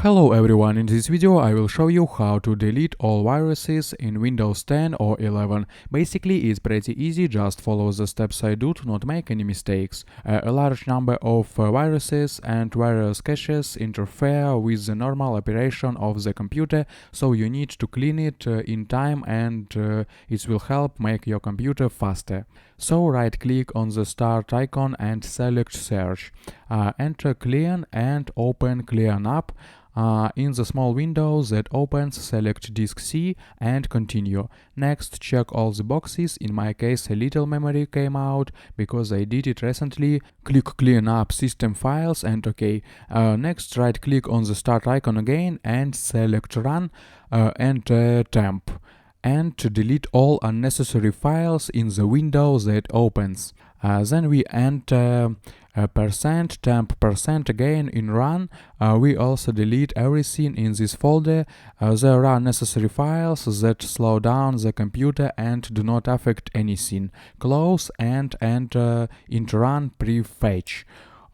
Hello everyone, in this video I will show you how to delete all viruses in Windows 10 or 11. Basically it's pretty easy, just follow the steps I do to not make any mistakes. A large number of viruses and various caches interfere with the normal operation of the computer, so you need to clean it in time and it will help make your computer faster. So right click on the start icon and select search. Enter clean and open clean up. In the small window that opens, select disk C and continue. Next, check all the boxes. In my case, a little memory came out because I did it recently. Click clean up system files and OK. Next, right click on the start icon again and select run. Enter temp and delete all unnecessary files in the window that opens. Then we enter %temp% again in run. We also delete everything in this folder. There are necessary files that slow down the computer and do not affect anything. Close and enter into run prefetch.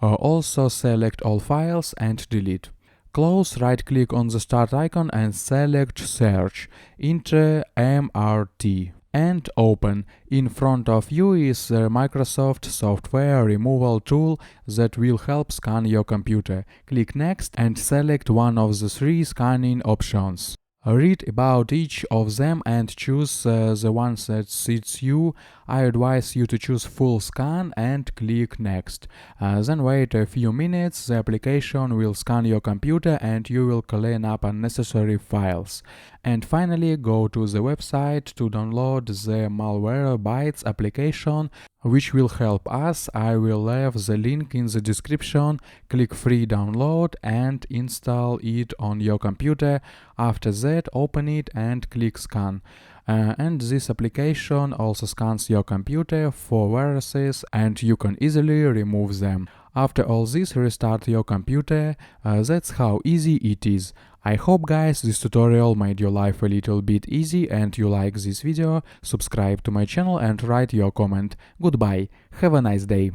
Also select all files and delete. Close, right click on the start icon and select search. Enter MRT and open. In front of you is the Microsoft Software Removal tool that will help scan your computer. Click next and select one of the three scanning options. Read about each of them and choose the one that suits you. I advise you to choose full scan and click next. Then wait a few minutes, the application will scan your computer and you will clean up unnecessary files. And finally go to the website to download the Malwarebytes application, which will help us. I will leave the link in the description. Click free download and install it on your computer. After that, open it and click scan. And this application also scans your computer for viruses and you can easily remove them. After all this, restart your computer. That's how easy it is. I hope guys this tutorial made your life a little bit easy and you like this video. Subscribe to my channel and write your comment. Goodbye. Have a nice day.